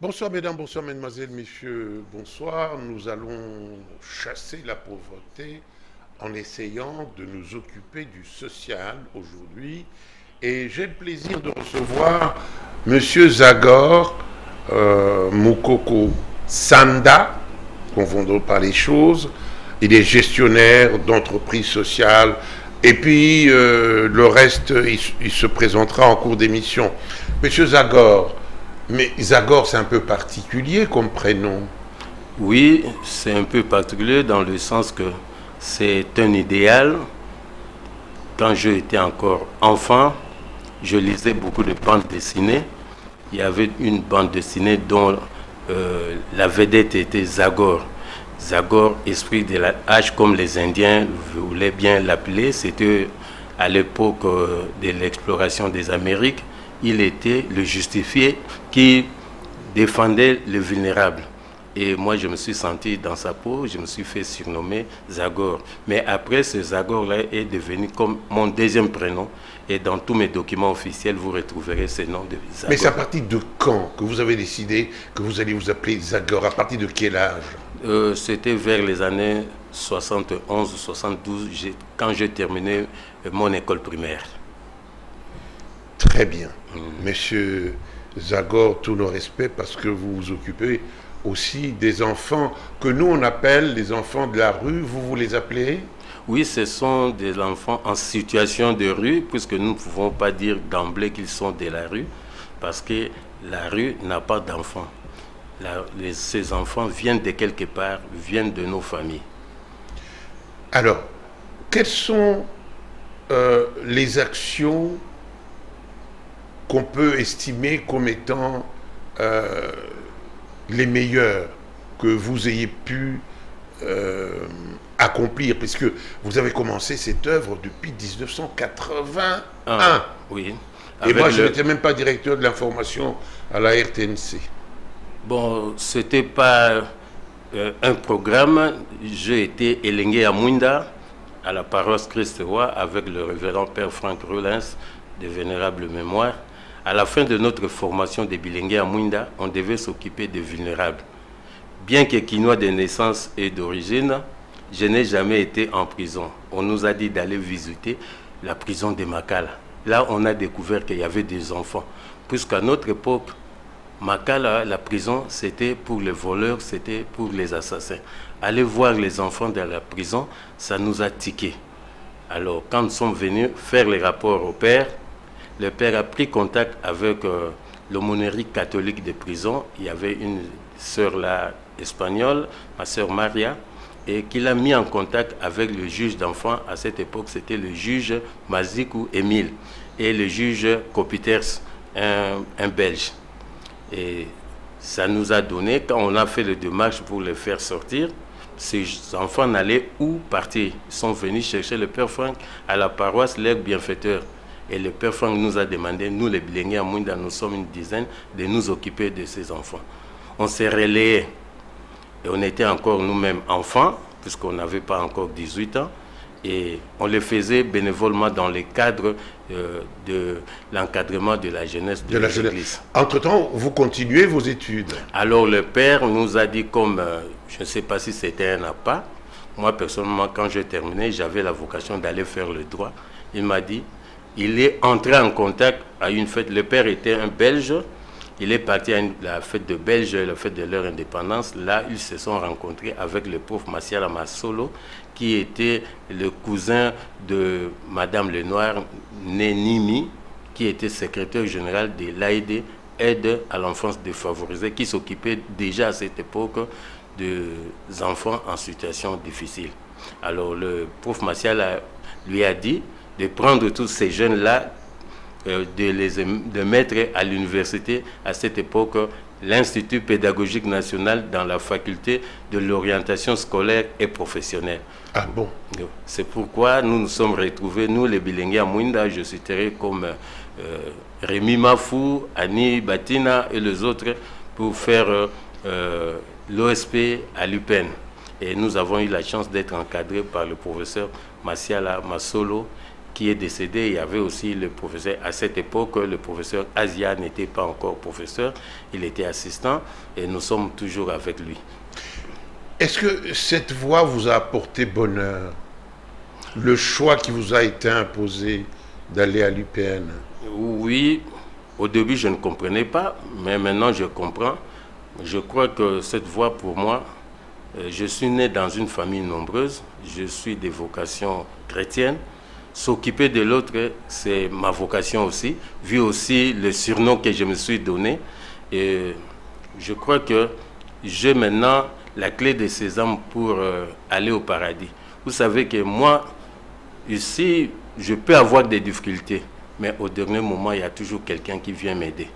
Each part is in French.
Bonsoir mesdames, bonsoir mesdemoiselles, messieurs, bonsoir. Nous allons chasser la pauvreté en essayant de nous occuper du social aujourd'hui. Et j'ai le plaisir de recevoir monsieur Zagor Moukoko Sanda, confondons pas les choses. Il est gestionnaire d'entreprises sociales. Et puis le reste, il se présentera en cours d'émission. Monsieur Zagor, mais Zagor, c'est un peu particulier comme prénom. Oui, c'est un peu particulier dans le sens que c'est un idéal. Quand j'étais encore enfant, je lisais beaucoup de bandes dessinées. Il y avait une bande dessinée dont la vedette était Zagor. Zagor, esprit de la hache, comme les Indiens voulaient bien l'appeler. C'était à l'époque de l'exploration des Amériques. Il était le justifié qui défendait le vulnérable. Et moi, je me suis senti dans sa peau, je me suis fait surnommer Zagor. Mais après, ce Zagor-là est devenu comme mon deuxième prénom. Et dans tous mes documents officiels, vous retrouverez ce nom de Zagor. Mais c'est à partir de quand que vous avez décidé que vous allez vous appeler Zagor? À partir de quel âge? C'était vers les années 71 ou 72, quand j'ai terminé mon école primaire. Très bien. Monsieur Zagor, tous nos respects, parce que vous vous occupez aussi des enfants que nous on appelle les enfants de la rue. Vous les appelez? Oui, ce sont des enfants en situation de rue, puisque nous ne pouvons pas dire d'emblée qu'ils sont de la rue, parce que la rue n'a pas d'enfants. Ces enfants viennent de quelque part, viennent de nos familles. Alors, quelles sont les actions qu'on peut estimer comme étant les meilleures que vous ayez pu accomplir, puisque vous avez commencé cette œuvre depuis 1981. Oui. Et moi, je n'étais même pas directeur de l'information à la RTNC. Bon, c'était pas un programme. J'ai été élingué à Mwinda, à la paroisse Christ-Roi, avec le révérend Père Franck Rollins, de vénérable mémoire. À la fin de notre formation de bilingués à Mwinda, on devait s'occuper des vulnérables. Bien que quinois de naissance et d'origine, je n'ai jamais été en prison. On nous a dit d'aller visiter la prison de Makala. Là, on a découvert qu'il y avait des enfants. Puisqu'à notre époque, Makala, la prison, c'était pour les voleurs, c'était pour les assassins. Aller voir les enfants dans la prison, ça nous a tiqué. Alors, quand nous sommes venus faire les rapports au père, le père a pris contact avec l'aumônerie catholique de prison. Il y avait une sœur là, espagnole, ma sœur Maria, et qu'il a mis en contact avec le juge d'enfants. À cette époque, c'était le juge Mazikou Émile et le juge Kopiters, un Belge. Et ça nous a donné, quand on a fait le démarche pour les faire sortir, ces enfants n'allaient où partir. Ils sont venus chercher le père Franck à la paroisse L'Aigle Bienfaiteur. Et le père Franck nous a demandé, nous les bilingués à Mwinda, nous sommes une dizaine, de nous occuper de ces enfants. On s'est relayé et on était encore nous-mêmes enfants, puisqu'on n'avait pas encore 18 ans. Et on le faisait bénévolement dans le cadre de l'encadrement de la jeunesse de l'Église. Entre-temps, vous continuez vos études? Alors le père nous a dit, comme je ne sais pas si c'était un appât, moi personnellement quand j'ai terminé, j'avais la vocation d'aller faire le droit. Il m'a dit, il est entré en contact à une fête, le père était un Belge, il est parti à la fête de Belge, la fête de leur indépendance. Là, ils se sont rencontrés avec le prof Martial Amassolo, qui était le cousin de Madame Lenoir, Nenimi, qui était secrétaire général de l'AID, Aide à l'enfance défavorisée, qui s'occupait déjà à cette époque des enfants en situation difficile. Alors le prof Martial lui a dit de prendre tous ces jeunes-là, de mettre à l'université, à cette époque, l'Institut pédagogique national dans la faculté de l'orientation scolaire et professionnelle. Ah bon? C'est pourquoi nous nous sommes retrouvés, nous les bilingués à Mwinda, je citerai comme Rémi Mafou, Annie Batina et les autres, pour faire l'OSP à l'UPEN. Et nous avons eu la chance d'être encadrés par le professeur Masiala Masolo, qui est décédé. Il y avait aussi le professeur, à cette époque, le professeur Asia n'était pas encore professeur, il était assistant, et nous sommes toujours avec lui. Est-ce que cette voie vous a apporté bonheur? Le choix qui vous a été imposé d'aller à l'UPN? Oui, au début je ne comprenais pas, mais maintenant je comprends. Je crois que cette voie pour moi, je suis né dans une famille nombreuse, je suis de vocation chrétienne. S'occuper de l'autre, c'est ma vocation aussi, vu aussi le surnom que je me suis donné. Et je crois que j'ai maintenant la clé de Sésame pour aller au paradis. Vous savez que moi, ici, je peux avoir des difficultés, mais au dernier moment, il y a toujours quelqu'un qui vient m'aider.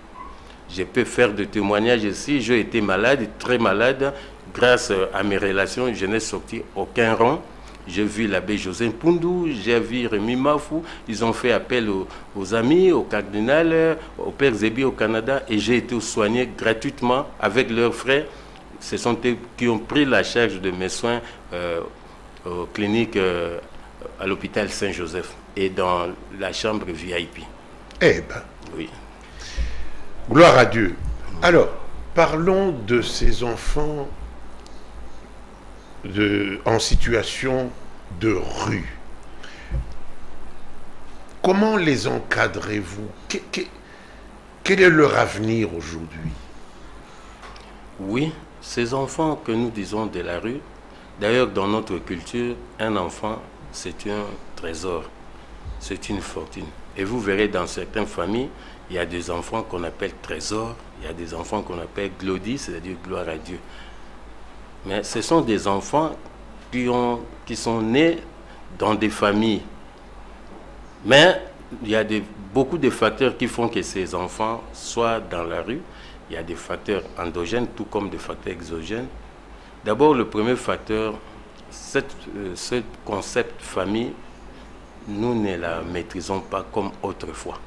Je peux faire des témoignages ici. J'ai été malade, très malade. Grâce à mes relations, je n'ai sorti aucun rond. J'ai vu l'abbé José Poundou, j'ai vu Rémi Mafou. Ils ont fait appel aux amis, au cardinal, au père Zébi au Canada, et j'ai été soigné gratuitement avec leurs frères. Ce sont eux qui ont pris la charge de mes soins aux cliniques à l'hôpital Saint-Joseph et dans la chambre VIP. Eh bien, oui. Gloire à Dieu. Alors, parlons de ces enfants en situation de rue. Comment les encadrez-vous? Quel est leur avenir aujourd'hui? Oui, ces enfants que nous disons de la rue, d'ailleurs dans notre culture, un enfant, c'est un trésor, c'est une fortune. Et vous verrez dans certaines familles, il y a des enfants qu'on appelle trésors, il y a des enfants qu'on appelle glodis, c'est-à-dire gloire à Dieu. Mais ce sont des enfants qui sont nés dans des familles. Mais il y a beaucoup de facteurs qui font que ces enfants soient dans la rue. Il y a des facteurs endogènes, tout comme des facteurs exogènes. D'abord, le premier facteur, ce concept famille, nous ne la maîtrisons pas comme autrefois.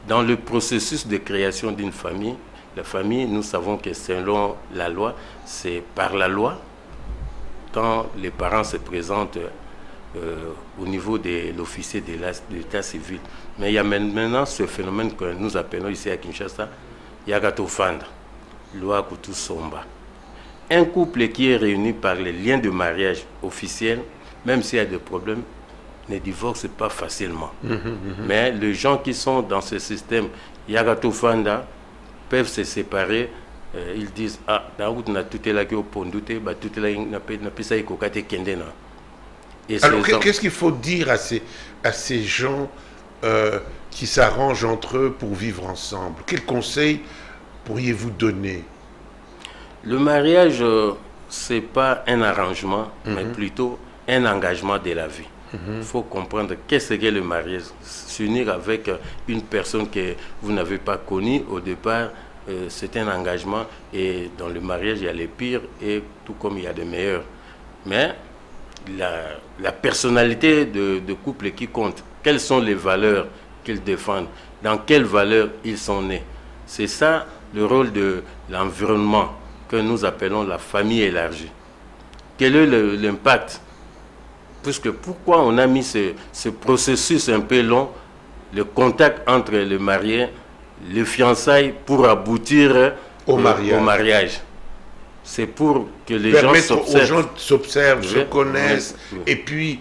Dans le processus de création d'une famille, la famille, nous savons que selon la loi, c'est par la loi, quand les parents se présentent au niveau de l'officier de l'état civil. Mais il y a maintenant ce phénomène que nous appelons ici à Kinshasa, Yagato Fanda, loi Kutu Somba. Un couple qui est réuni par les liens de mariage officiels, même s'il y a des problèmes, ne divorce pas facilement. Mais les gens qui sont dans ce système Yagato Fanda peuvent se séparer. Ils disent ah alors qu'est-ce qu'il faut dire à ces gens qui s'arrangent entre eux pour vivre ensemble? Quels conseils pourriez-vous donner? Le mariage, c'est pas un arrangement, mais plutôt un engagement de la vie. Il faut comprendre qu'est-ce qu'est le mariage. S'unir avec une personne que vous n'avez pas connue au départ, c'est un engagement. Et dans le mariage, il y a les pires et tout comme il y a les meilleurs. Mais la personnalité de couple qui compte, quelles sont les valeurs qu'ils défendent, dans quelles valeurs ils sont nés. C'est ça le rôle de l'environnement que nous appelons la famille élargie. Quel est l'impact? Puisque pourquoi on a mis ce processus un peu long, le contact entre les mariés, les fiançailles pour aboutir au mariage. C'est pour que les gens s'observent, se connaissent, et puis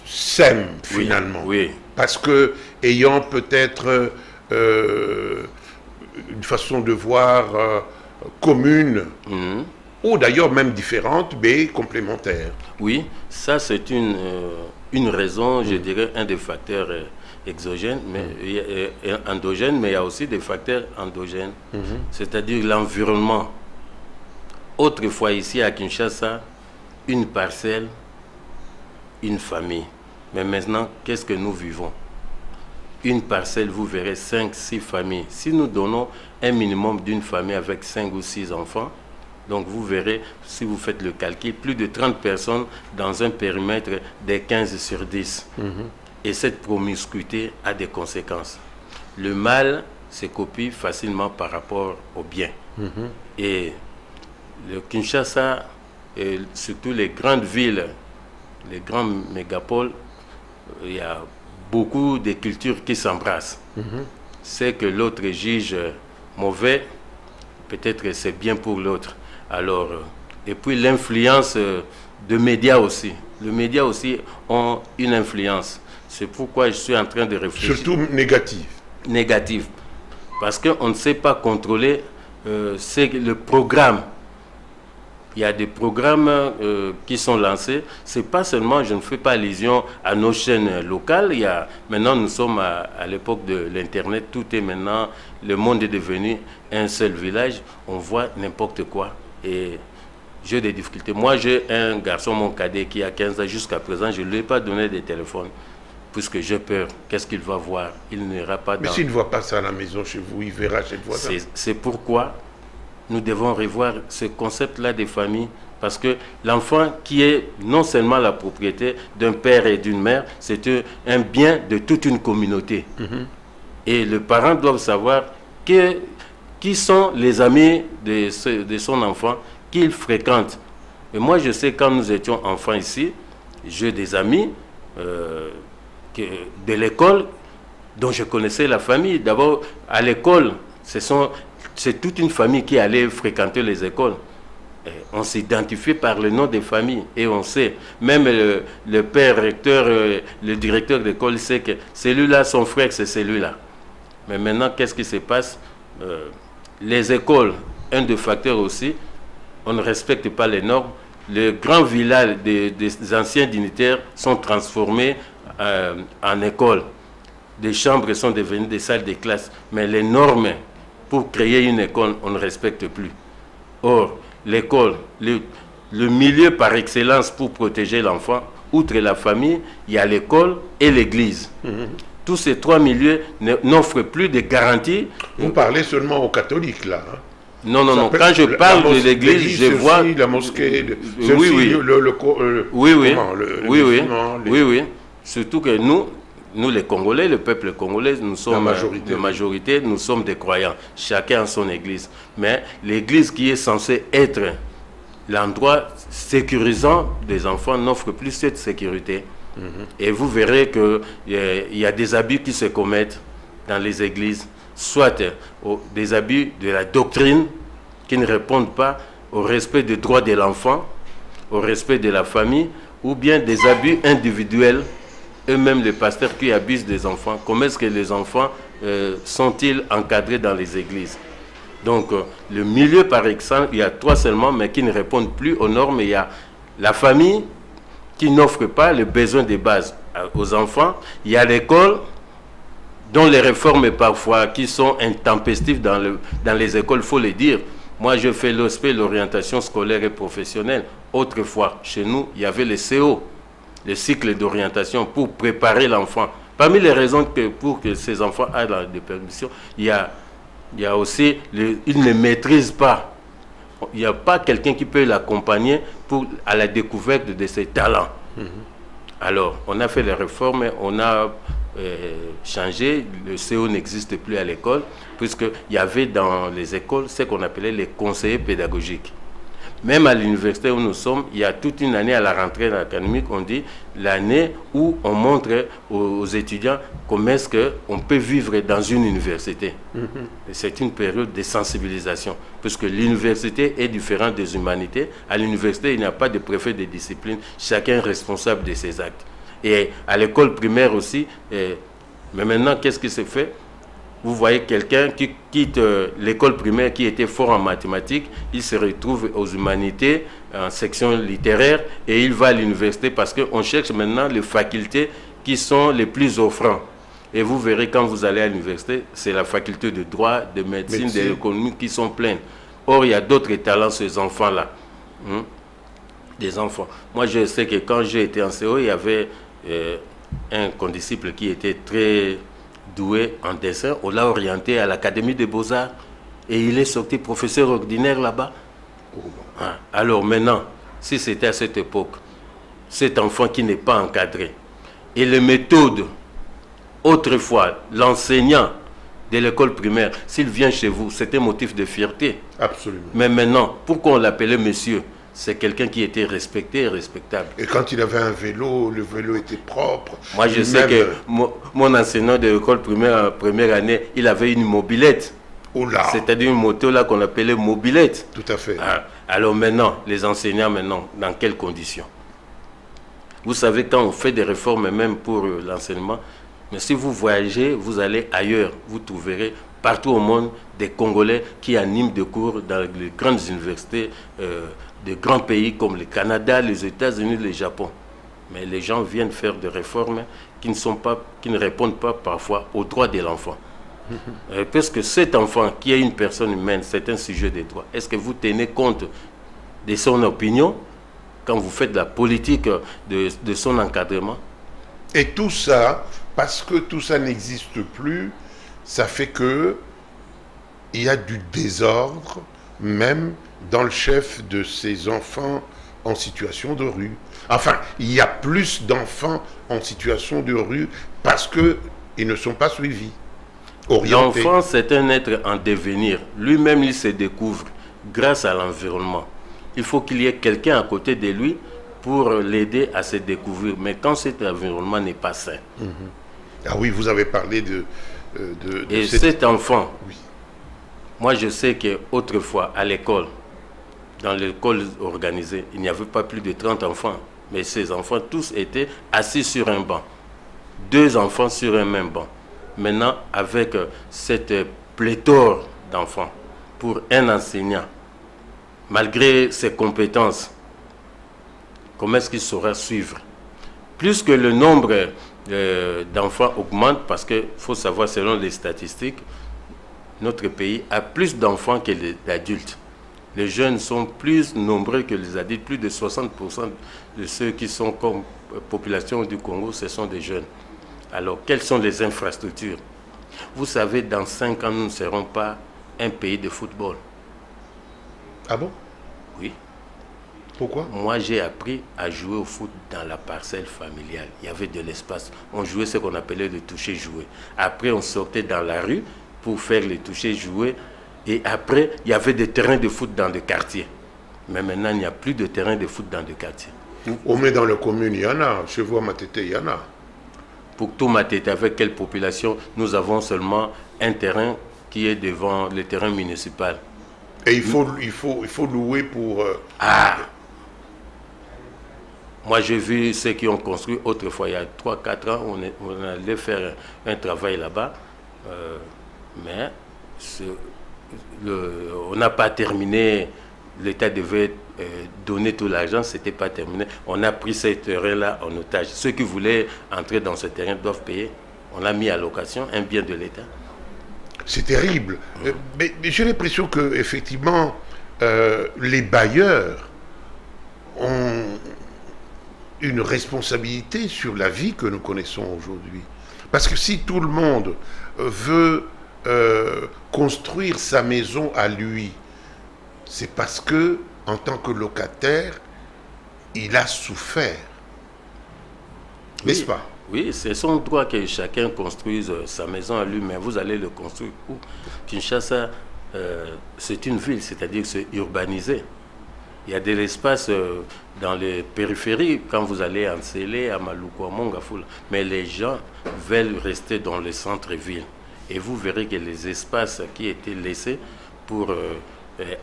s'aiment finalement. Oui. Parce que ayant peut-être une façon de voir commune, ou d'ailleurs même différente, mais complémentaire. Oui, ça c'est une raison, je dirais, un des facteurs exogènes, mais endogènes, mais il y a aussi des facteurs endogènes, c'est-à-dire l'environnement. Autrefois ici à Kinshasa, une parcelle, une famille. Mais maintenant, qu'est-ce que nous vivons? Une parcelle, vous verrez 5-6 familles. Si nous donnons un minimum d'une famille avec 5 ou 6 enfants, donc vous verrez, si vous faites le calcul, plus de 30 personnes dans un périmètre de 15 sur 10. Et cette promiscuité a des conséquences. Le mal se copie facilement par rapport au bien. Et le Kinshasa, et surtout les grandes villes, les grandes mégapoles, il y a beaucoup de cultures qui s'embrassent. C'est que l'autre juge mauvais, peut-être que c'est bien pour l'autre. Alors, et puis l'influence de médias aussi. Les médias aussi ont une influence. C'est pourquoi je suis en train de réfléchir. Surtout négative. Négative. Parce qu'on ne sait pas contrôler le programme. Il y a des programmes qui sont lancés. C'est pas seulement, je ne fais pas allusion à nos chaînes locales. Maintenant, nous sommes à l'époque de l'Internet. Tout est maintenant, le monde est devenu un seul village. On voit n'importe quoi. Et j'ai des difficultés. Moi, j'ai un garçon, mon cadet, qui a 15 ans. Jusqu'à présent, je ne lui ai pas donné de téléphone. Puisque j'ai peur. Qu'est-ce qu'il va voir? Il n'ira pas dans... Mais s'il ne voit pas ça à la maison chez vous, il verra chez le voisin. C'est pourquoi nous devons revoir ce concept-là des familles, parce que l'enfant qui est non seulement la propriété d'un père et d'une mère, c'est un bien de toute une communauté. Et le parent doit savoir qui sont les amis de son enfant qu'il fréquente. Et moi, je sais, quand nous étions enfants ici, j'ai des amis de l'école dont je connaissais la famille. D'abord, à l'école, c'est toute une famille qui allait fréquenter les écoles. Et on s'identifie par le nom des familles et on sait, même le père recteur, le directeur d'école sait que celui-là, son frère, c'est celui-là. Mais maintenant, qu'est-ce qui se passe? Les écoles, un des facteurs aussi, on ne respecte pas les normes. Les grands villages des anciens dignitaires sont transformés en écoles. Des chambres sont devenues des salles de classe. Mais les normes pour créer une école, on ne respecte plus. Or, l'école, le milieu par excellence pour protéger l'enfant, outre la famille, il y a l'école et l'église. Tous ces trois milieux n'offrent plus de garanties. Vous parlez seulement aux catholiques, là. Hein? Non, non, non. Quand je parle de l'église, je vois... La mosquée, oui. Surtout que nous les Congolais, le peuple congolais, nous sommes de majorité, nous sommes des croyants. Chacun a son église. Mais l'église qui est censée être l'endroit sécurisant des enfants n'offre plus cette sécurité. Et vous verrez qu'il y a des abus qui se commettent dans les églises. Soit des abus de la doctrine qui ne répondent pas au respect des droits de l'enfant, au respect de la famille, ou bien des abus individuels, eux-mêmes les pasteurs qui abusent des enfants. Comment est-ce que les enfants sont-ils encadrés dans les églises? Donc le milieu par exemple, il y a trois seulement, mais qui ne répondent plus aux normes. Il y a la famille qui n'offre pas les besoins de base aux enfants. Il y a l'école, dont les réformes parfois qui sont intempestives dans les écoles, il faut le dire. Moi, je fais l'OSP, l'orientation scolaire et professionnelle. Autrefois, chez nous, il y avait le CO, le cycle d'orientation pour préparer l'enfant. Parmi les raisons pour que ces enfants aient des permissions, il y a aussi, ils ne maîtrisent pas. Il n'y a pas quelqu'un qui peut l'accompagner à la découverte de ses talents. Alors, on a fait les réformes, on a changé, le CO n'existe plus à l'école, puisqu'il y avait dans les écoles ce qu'on appelait les conseillers pédagogiques. Même à l'université où nous sommes, il y a toute une année à la rentrée académique, on dit l'année où on montre aux étudiants comment est-ce qu'on peut vivre dans une université. C'est une période de sensibilisation, puisque l'université est différente des humanités. À l'université, il n'y a pas de préfet de discipline, chacun est responsable de ses actes. Et à l'école primaire aussi, mais maintenant, qu'est-ce qui se fait? Vous voyez quelqu'un qui quitte l'école primaire qui était fort en mathématiques, il se retrouve aux humanités, en section littéraire, et il va à l'université parce qu'on cherche maintenant les facultés qui sont les plus offrantes. Et vous verrez quand vous allez à l'université, c'est la faculté de droit, de médecine, de l'économie qui sont pleines. Or, il y a d'autres talents, ces enfants-là. Des enfants. Moi, je sais que quand j'ai été en CO, il y avait un condisciple qui était très doué en dessin. On l'a orienté à l'Académie des Beaux-Arts et il est sorti professeur ordinaire là-bas. Alors maintenant, si c'était à cette époque, cet enfant qui n'est pas encadré, et les méthodes, autrefois, l'enseignant de l'école primaire, s'il vient chez vous, c'est un motif de fierté. Absolument. Mais maintenant, pourquoi on l'appelait monsieur? C'est quelqu'un qui était respecté et respectable. Et quand il avait un vélo, le vélo était propre. Moi, je sais que mon enseignant de l'école primaire, en première année, il avait une mobilette. C'est-à-dire une moto là qu'on appelait mobilette. Tout à fait. Alors maintenant, les enseignants, maintenant, dans quelles conditions? Vous savez, quand on fait des réformes, même pour l'enseignement, mais si vous voyagez, vous allez ailleurs, vous trouverez partout au monde des Congolais qui animent des cours dans les grandes universités de grands pays comme le Canada, les États-Unis, le Japon. Mais les gens viennent faire des réformes qui ne répondent pas parfois aux droits de l'enfant. Parce que cet enfant qui est une personne humaine, c'est un sujet de droit. Est-ce que vous tenez compte de son opinion quand vous faites de la politique de son encadrement? Et tout ça, parce que tout ça n'existe plus, ça fait que il y a du désordre, même dans le chef de ces enfants en situation de rue. Enfin, il y a plus d'enfants en situation de rue parce qu'ils ne sont pas suivis. L'enfant, c'est un être en devenir. Lui-même, il se découvre grâce à l'environnement. Il faut qu'il y ait quelqu'un à côté de lui pour l'aider à se découvrir. Mais quand cet environnement n'est pas sain. Ah oui, vous avez parlé de et cet enfant, oui. Moi je sais qu'autrefois, à l'école, dans l'école organisée, il n'y avait pas plus de 30 enfants. Mais ces enfants, tous étaient assis sur un banc. 2 enfants sur un même banc. Maintenant, avec cette pléthore d'enfants, pour un enseignant, malgré ses compétences, comment est-ce qu'il saura suivre? Plus que le nombre d'enfants augmente, parce qu'il faut savoir, selon les statistiques, notre pays a plus d'enfants que d'adultes. Les jeunes sont plus nombreux que les adultes. Plus de 60% de ceux qui sont comme population du Congo, ce sont des jeunes. Alors, quelles sont les infrastructures? Vous savez, dans 5 ans, nous ne serons pas un pays de football. Ah bon? Oui. Pourquoi? Moi, j'ai appris à jouer au foot dans la parcelle familiale. Il y avait de l'espace. On jouait ce qu'on appelait le toucher-jouer. Après, on sortait dans la rue pour faire le toucher-jouer. Et après, il y avait des terrains de foot dans des quartiers. Mais maintenant, il n'y a plus de terrains de foot dans des quartiers. Au moins dans les communes, il y en a. Chez vous, à Matete, il y en a. Pour tout Matete, avec quelle population? Nous avons seulement un terrain qui est devant le terrain municipal. Et il faut louer pour... Moi, j'ai vu ceux qui ont construit autrefois, il y a 3-4 ans, on allait faire un travail là-bas. Mais on n'a pas terminé. L'État devait donner tout l'argent, ce n'était pas terminé. On a pris ce terrain-là en otage. Ceux qui voulaient entrer dans ce terrain doivent payer. On l'a mis à location, un bien de l'État. C'est terrible. Mais j'ai l'impression qu'effectivement, les bailleurs ont une responsabilité sur la vie que nous connaissons aujourd'hui. Parce que si tout le monde veut construire sa maison à lui, c'est parce que, en tant que locataire, il a souffert. N'est-ce pas? Oui, c'est son droit que chacun construise sa maison à lui, mais vous allez le construire où? Kinshasa, c'est une ville, c'est-à-dire que c'est urbanisé. Il y a de l'espace dans les périphéries, quand vous allez à Nsele, à Maluku, à Mongafula, mais les gens veulent rester dans le centre-ville. Et vous verrez que les espaces qui étaient laissés pour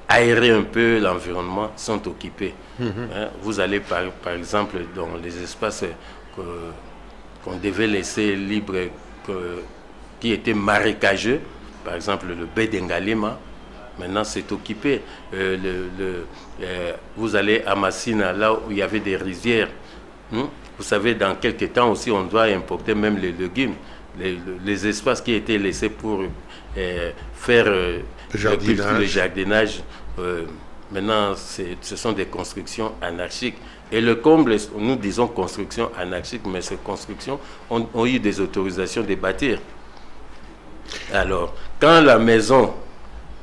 aérer un peu l'environnement sont occupés. Vous allez par exemple dans les espaces qu'on devait laisser libres, qui étaient marécageux, par exemple le baie d'Engalema, maintenant c'est occupé. Vous allez à Massina, là où il y avait des rizières. Vous savez, dans quelques temps aussi, on doit importer même les légumes. Les espaces qui étaient laissés pour faire le jardinage, maintenant ce sont des constructions anarchiques. Et le comble, nous disons construction anarchique, mais ces constructions ont eu des autorisations de bâtir. Alors, quand la maison,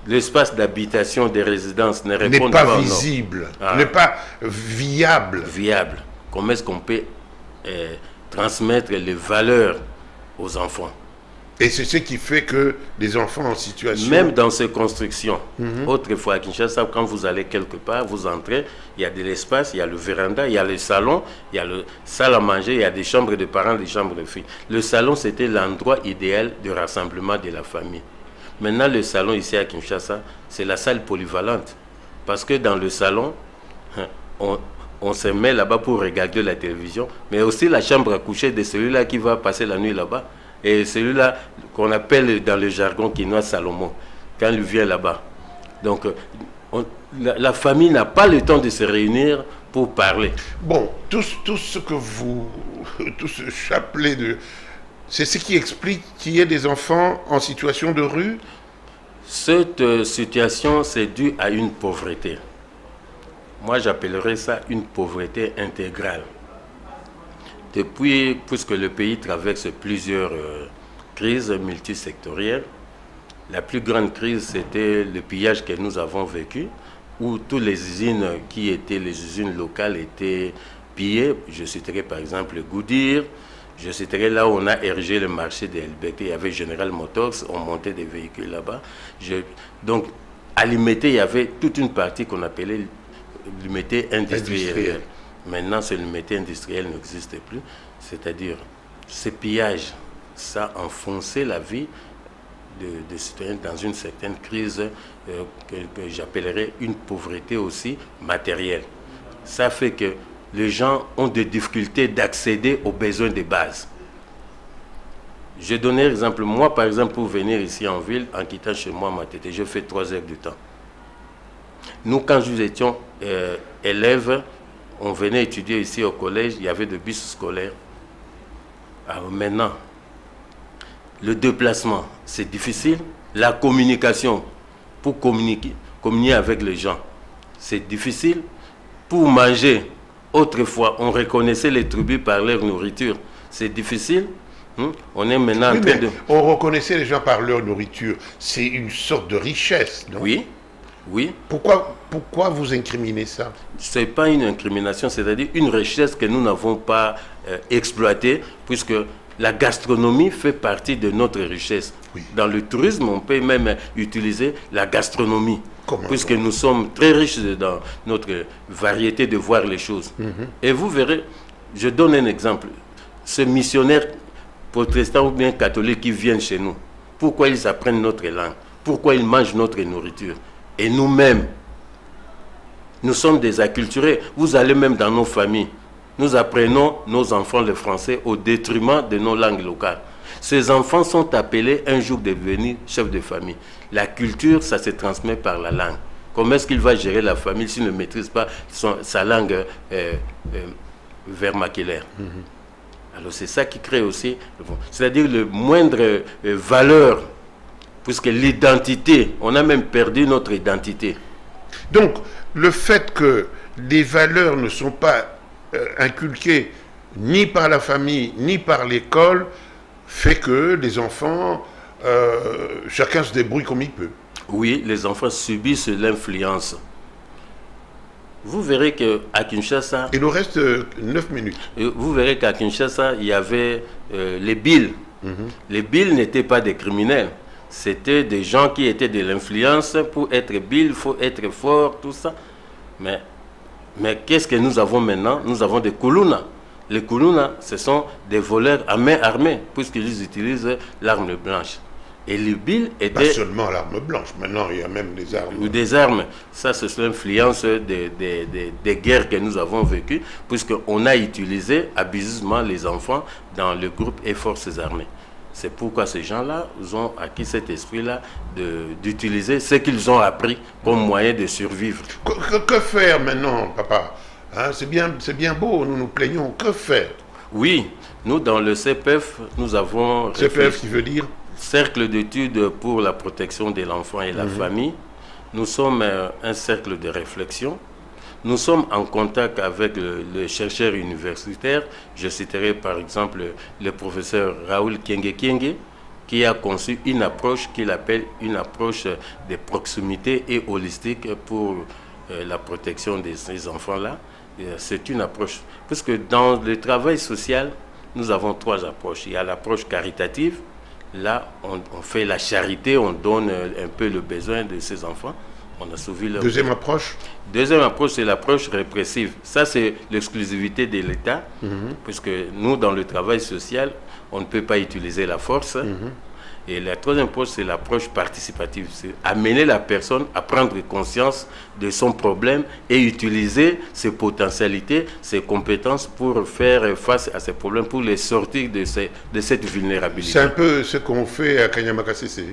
l'espace d'habitation des résidences ne répond pas, n'est pas visible, n'est pas viable. Comment est-ce qu'on peut transmettre les valeurs aux enfants? Et c'est ce qui fait que les enfants en situation... Même dans ces constructions, autrefois à Kinshasa, quand vous allez quelque part, vous entrez, il y a de l'espace, il y a le véranda, il y a le salon, il y a le salle à manger, il y a des chambres de parents, des chambres de filles. Le salon, c'était l'endroit idéal de rassemblement de la famille. Maintenant, le salon ici à Kinshasa, c'est la salle polyvalente. Parce que dans le salon, on se met là-bas pour regarder la télévision, mais aussi la chambre à coucher de celui-là qui va passer la nuit là-bas. Et celui-là qu'on appelle dans le jargon quinois Salomon, quand il vient là-bas. Donc, la famille n'a pas le temps de se réunir pour parler. Bon, tout ce que vous... tout ce chapelet de... C'est ce qui explique qu'il y ait des enfants en situation de rue? Cette situation, c'est dû à une pauvreté. Moi, j'appellerais ça une pauvreté intégrale. Depuis, puisque le pays traverse plusieurs crises multisectorielles, la plus grande crise, c'était le pillage que nous avons vécu, où toutes les usines qui étaient les usines locales étaient pillées. Je citerai par exemple Goudir, je citerai là où on a érigé le marché des LBT, il y avait General Motors, on montait des véhicules là-bas. Donc, à Limete, il y avait toute une partie qu'on appelait Limete industriel. Maintenant, ce métier industriel n'existe plus. C'est-à-dire, ce pillage, ça a enfoncé la vie des citoyens dans une certaine crise que j'appellerais une pauvreté aussi matérielle. Ça fait que les gens ont des difficultés d'accéder aux besoins de base. Je donnais l'exemple, moi par exemple, pour venir ici en ville, en quittant chez moi Matete, je fais 3 heures de temps. Nous, quand nous étions élèves, on venait étudier ici au collège, il y avait des bus scolaires. Alors maintenant, le déplacement, c'est difficile. La communication, pour communiquer avec les gens, c'est difficile. Pour manger, autrefois, on reconnaissait les tribus par leur nourriture. C'est difficile. On est maintenant en train de... On reconnaissait les gens par leur nourriture. C'est une sorte de richesse, non? Oui. Oui. Pourquoi vous incriminez ça? Ce n'est pas une incrimination, c'est-à-dire une richesse que nous n'avons pas exploitée, puisque la gastronomie fait partie de notre richesse. Oui. Dans le tourisme, on peut même utiliser la gastronomie, puisque nous sommes très riches dans notre variété de voir les choses. Et vous verrez, je donne un exemple. Ce missionnaire protestant ou bien catholique qui viennent chez nous, pourquoi ils apprennent notre langue? Pourquoi ils mangent notre nourriture? Et nous-mêmes, nous sommes des acculturés. Vous allez même dans nos familles. Nous apprenons nos enfants le français au détriment de nos langues locales. Ces enfants sont appelés un jour devenir chefs de famille. La culture, ça se transmet par la langue. Comment est-ce qu'il va gérer la famille s'il ne maîtrise pas sa langue vermaculaire? Alors c'est ça qui crée aussi, c'est-à-dire le moindre valeur, puisque l'identité, on a même perdu notre identité. Donc, le fait que les valeurs ne sont pas inculquées ni par la famille, ni par l'école, fait que les enfants, chacun se débrouille comme il peut. Oui, les enfants subissent l'influence. Vous verrez qu'à Kinshasa... Il nous reste 9 minutes. Vous verrez qu'à Kinshasa, il y avait les billes. Les billes n'étaient pas des criminels. C'était des gens qui étaient de l'influence. Pour être bill, il faut être fort, tout ça. Mais qu'est-ce que nous avons maintenant? Nous avons des Kuluna. Les Kuluna, ce sont des voleurs à main armée, puisqu'ils utilisent l'arme blanche. Et les billes étaient... Pas seulement l'arme blanche, maintenant il y a même des armes. Ou des armes. Ça, c'est l'influence des guerres que nous avons vécues, puisqu'on a utilisé abusivement les enfants dans le groupe et forces armées. C'est pourquoi ces gens-là ont acquis cet esprit-là d'utiliser ce qu'ils ont appris comme moyen de survivre. Que faire maintenant, papa? Hein, c'est bien beau, nous nous plaignons. Que faire? Oui, nous dans le CPF, nous avons... CPF qui veut dire? Cercle d'études pour la protection de l'enfant et la famille. Nous sommes un cercle de réflexion. Nous sommes en contact avec les chercheurs universitaires. Je citerai par exemple le professeur Raoul Kienge, qui a conçu une approche qu'il appelle une approche de proximité et holistique pour la protection de ces enfants-là. C'est une approche, puisque dans le travail social, nous avons 3 approches. Il y a l'approche caritative, Là, on fait la charité, on donne un peu le besoin de ces enfants. On a sauvé leur... Deuxième approche? Deuxième approche, c'est l'approche répressive. Ça, c'est l'exclusivité de l'État, puisque nous, dans le travail social, on ne peut pas utiliser la force. Et la troisième approche, c'est l'approche participative. C'est amener la personne à prendre conscience de son problème et utiliser ses potentialités, ses compétences pour faire face à ces problèmes, pour les sortir de cette vulnérabilité. C'est un peu ce qu'on fait à Kanyama KCC.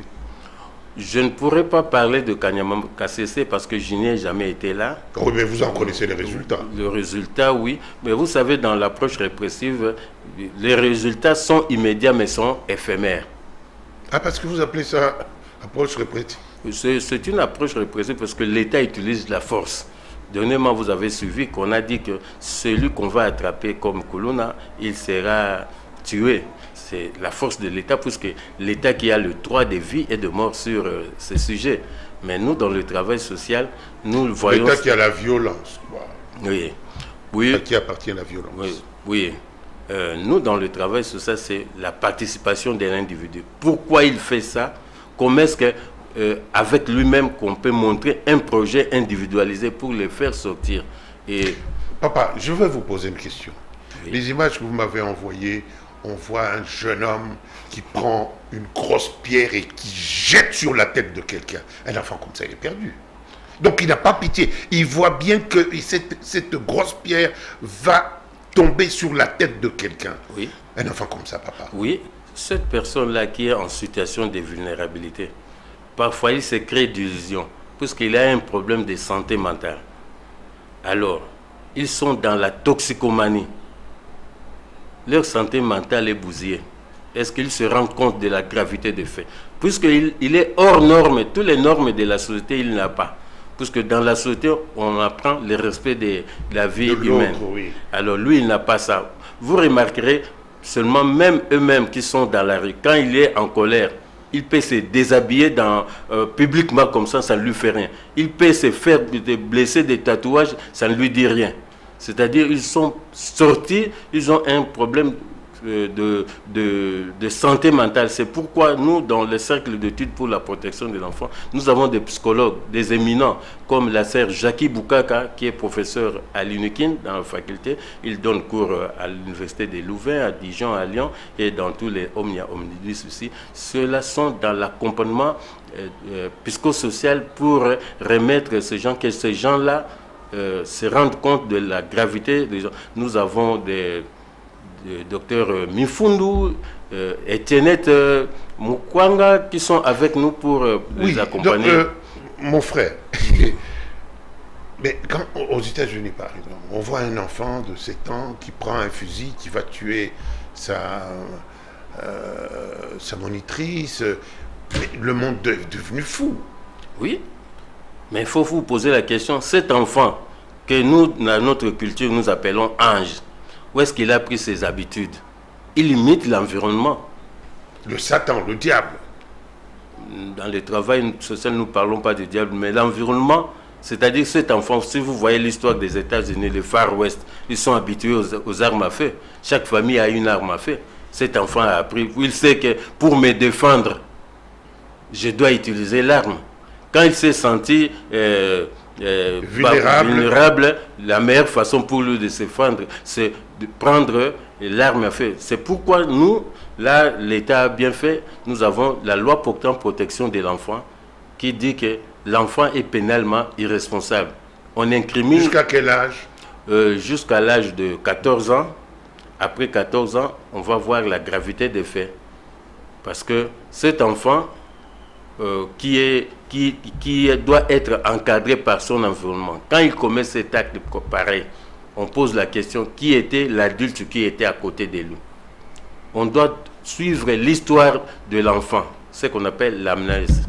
Je ne pourrais pas parler de Kanyama KCC parce que je n'y ai jamais été là. Oui, mais vous en connaissez les résultats. Le résultat, oui. Mais vous savez, dans l'approche répressive, les résultats sont immédiats mais sont éphémères. Ah, parce que vous appelez ça approche répressive? C'est une approche répressive parce que l'État utilise la force. Dernièrement, vous avez suivi qu'on a dit que celui qu'on va attraper comme Kuluna, il sera tué. C'est la force de l'État, puisque l'État qui a le droit de vie et de mort sur ces sujets. Mais nous, dans le travail social, nous le voyons... L'État qui a la violence. Oui. Oui. Qui appartient à la violence. Oui. Oui. Nous, dans le travail social, c'est la participation de l'individu. Pourquoi il fait ça? Comment est-ce que, avec lui-même, qu'on peut montrer un projet individualisé pour le faire sortir? Et... Papa, je vais vous poser une question. Oui. Les images que vous m'avez envoyées, on voit un jeune homme qui prend une grosse pierre et qui jette sur la tête de quelqu'un. Un enfant comme ça, il est perdu. Donc il n'a pas pitié. Il voit bien que cette grosse pierre va tomber sur la tête de quelqu'un. Oui. Un enfant comme ça, papa. Oui, cette personne-là qui est en situation de vulnérabilité, parfois il se crée d'illusions, puisqu'il a un problème de santé mentale. Alors, ils sont dans la toxicomanie. Leur santé mentale est bousillée. Est-ce qu'ils se rendent compte de la gravité des faits? Puisqu'il est hors norme, toutes les normes de la société, il n'a pas. Puisque dans la société, on apprend le respect de la vie humaine. Oui. Alors lui, il n'a pas ça. Vous remarquerez seulement même eux-mêmes qui sont dans la rue, quand il est en colère, il peut se déshabiller publiquement comme ça ne lui fait rien. Il peut se faire blesser des tatouages, ça ne lui dit rien. C'est-à-dire ils sont sortis, ils ont un problème de santé mentale. C'est pourquoi nous, dans le cercle d'études pour la protection de l'enfant, nous avons des psychologues, des éminents, comme la sœur Jackie Boukaka, qui est professeur à l'UNIKIN, dans la faculté. Il donne cours à l'université de Louvain, à Dijon, à Lyon, et dans tous les Omnia Omnibus aussi. Ceux-là sont dans l'accompagnement psychosocial pour remettre ces gens, que ces gens-là se rendent compte de la gravité des gens. Nous avons des docteur Mifundu, Etiennette Mukwanga qui sont avec nous pour les accompagner. Donc, mon frère, mais quand aux États-Unis par exemple, on voit un enfant de 7 ans qui prend un fusil, qui va tuer sa monitrice, mais le monde est devenu fou. Oui, mais il faut vous poser la question, cet enfant que nous, dans notre culture, nous appelons ange, où est-ce qu'il a pris ses habitudes? Il imite l'environnement. Le Satan, le diable. Dans le travail social, nous ne parlons pas du diable, mais l'environnement, c'est-à-dire cet enfant, si vous voyez l'histoire des États-Unis, le Far West, ils sont habitués aux armes à feu. Chaque famille a une arme à feu. Cet enfant a appris, il sait que pour me défendre, je dois utiliser l'arme. Quand il s'est senti vulnérable, la meilleure façon pour lui de se défendre, c'est de prendre l'arme à feu. C'est pourquoi nous, là, l'État a bien fait, nous avons la loi portant protection de l'enfant qui dit que l'enfant est pénalement irresponsable. On incrimine... Jusqu'à quel âge? Jusqu'à l'âge de 14 ans. Après 14 ans, on va voir la gravité des faits. Parce que cet enfant qui doit être encadré par son environnement, quand il commet cet acte pareil, on pose la question, qui était l'adulte qui était à côté de lui? On doit suivre l'histoire de l'enfant, ce qu'on appelle l'amnèse.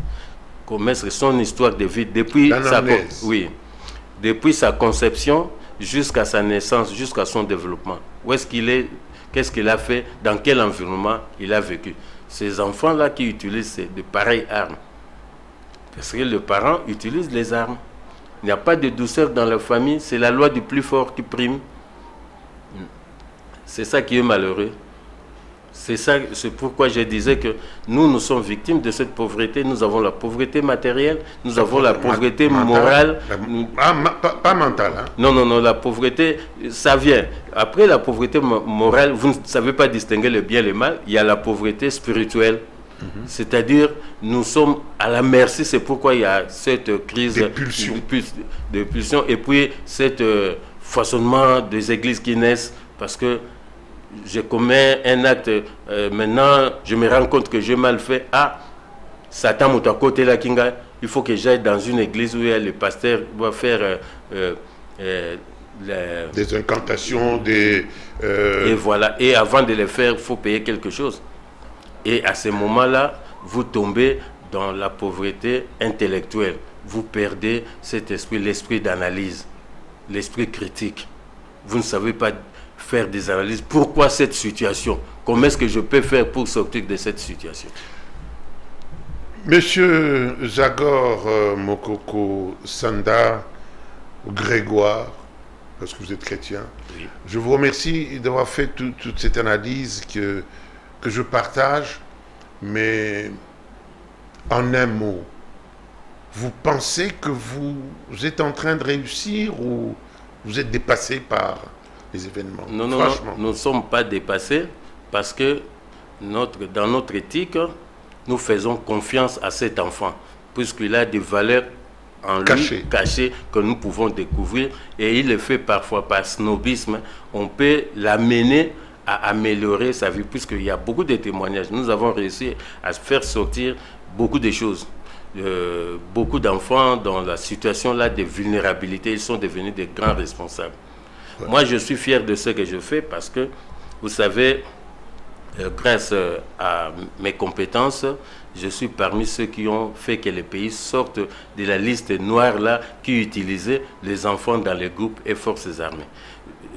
Connaître son histoire de vie depuis sa conception jusqu'à sa naissance, jusqu'à son développement. Où est-ce qu'il est? Qu'est-ce qu'il a fait? Dans quel environnement il a vécu? Ces enfants-là qui utilisent de pareilles armes, parce que le parent utilise les armes. Il n'y a pas de douceur dans la famille, c'est la loi du plus fort qui prime. C'est ça qui est malheureux. C'est ça, c'est pourquoi je disais que nous sommes victimes de cette pauvreté. Nous avons la pauvreté matérielle, nous avons la pauvreté morale. Pas mentale. Hein. Non, la pauvreté, ça vient. Après la pauvreté morale, vous ne savez pas distinguer le bien et le mal. Il y a la pauvreté spirituelle. C'est-à-dire, nous sommes à la merci, c'est pourquoi il y a cette crise de pulsion. Et puis, cet foisonnement des églises qui naissent, parce que je commets un acte, maintenant je me rends compte que j'ai mal fait. Ah, Satan m'a à côté là, Kinga, il faut que j'aille dans une église où le pasteur va faire des incantations, et voilà. Et avant de les faire, il faut payer quelque chose. Et à ce moment-là, vous tombez dans la pauvreté intellectuelle. Vous perdez cet esprit, l'esprit d'analyse, l'esprit critique. Vous ne savez pas faire des analyses. Pourquoi cette situation? Comment est-ce que je peux faire pour sortir de cette situation? Monsieur Zagor Mokoko Sanda Grégoire, parce que vous êtes chrétien, oui. Je vous remercie d'avoir fait toute cette analyse que je partage, mais en un mot, vous pensez que vous êtes en train de réussir ou vous êtes dépassé par les événements? Non, nous ne sommes pas dépassés parce que dans notre éthique, nous faisons confiance à cet enfant, puisqu'il a des valeurs en lui cachées que nous pouvons découvrir, et il le fait parfois par snobisme. On peut l'amener à améliorer sa vie, puisqu'il y a beaucoup de témoignages. Nous avons réussi à faire sortir beaucoup de choses. Beaucoup d'enfants dans la situation là de vulnérabilité, ils sont devenus des grands responsables. Ouais. Moi, je suis fier de ce que je fais parce que, vous savez, grâce à mes compétences, je suis parmi ceux qui ont fait que le pays sorte de la liste noire là qui utilisait les enfants dans les groupes et forces armées.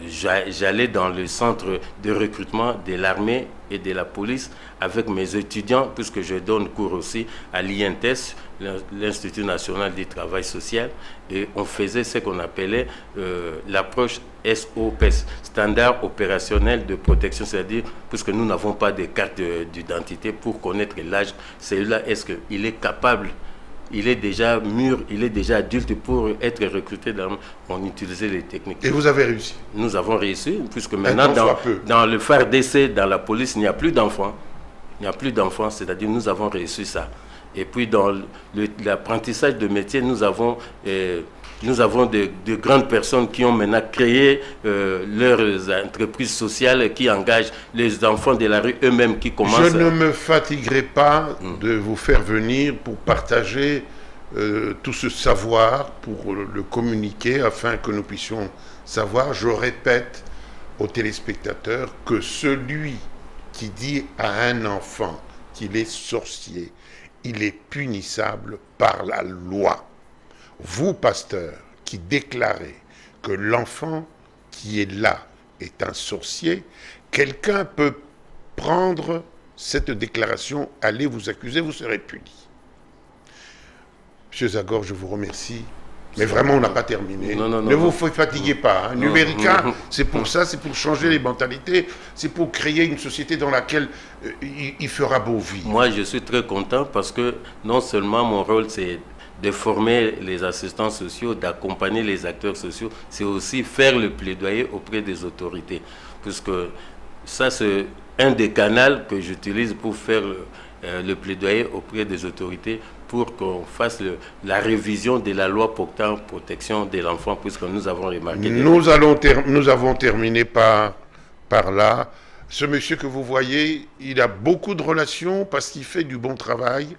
J'allais dans le centre de recrutement de l'armée et de la police avec mes étudiants, puisque je donne cours aussi à l'INTES, l'Institut national du travail social, et on faisait ce qu'on appelait l'approche SOPS, standard opérationnel de protection, c'est-à-dire, puisque nous n'avons pas de carte d'identité pour connaître l'âge, celui-là, est-ce qu'il est capable, il est déjà mûr, il est déjà adulte pour être recruté on utilisait les techniques. Et vous avez réussi? Nous avons réussi, puisque maintenant, dans le phare d'essai, dans la police, il n'y a plus d'enfants. Il n'y a plus d'enfants, c'est-à-dire nous avons réussi ça. Et puis dans l'apprentissage de métier, nous avons de grandes personnes qui ont maintenant créé leurs entreprises sociales qui engagent les enfants de la rue eux-mêmes qui commencent... Je ne me fatiguerai pas de vous faire venir pour partager tout ce savoir, pour le communiquer afin que nous puissions savoir. Je répète aux téléspectateurs que celui qui dit à un enfant qu'il est sorcier, il est punissable par la loi. Vous, pasteur, qui déclarez que l'enfant qui est là est un sorcier, quelqu'un peut prendre cette déclaration, aller vous accuser, vous serez puni. Monsieur Zagor, je vous remercie. Mais vraiment, on n'a pas terminé. Ne vous fatiguez pas. Hein. Numérica, c'est pour ça, c'est pour changer les mentalités, c'est pour créer une société dans laquelle il fera beau vivre. Moi, je suis très content parce que non seulement mon rôle, c'est de former les assistants sociaux, d'accompagner les acteurs sociaux, c'est aussi faire le plaidoyer auprès des autorités. Puisque ça, c'est un des canaux que j'utilise pour faire le plaidoyer auprès des autorités pour qu'on fasse la révision de la loi portant protection de l'enfant, puisque nous avons remarqué... Nous avons terminé par là. Ce monsieur que vous voyez, il a beaucoup de relations parce qu'il fait du bon travail.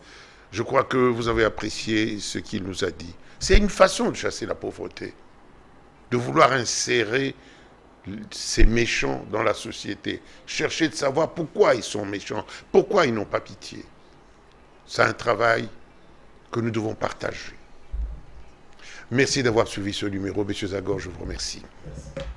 Je crois que vous avez apprécié ce qu'il nous a dit. C'est une façon de chasser la pauvreté, de vouloir insérer ces méchants dans la société, chercher de savoir pourquoi ils sont méchants, pourquoi ils n'ont pas pitié. C'est un travail que nous devons partager. Merci d'avoir suivi ce numéro. Monsieur Zagor, je vous remercie. Merci.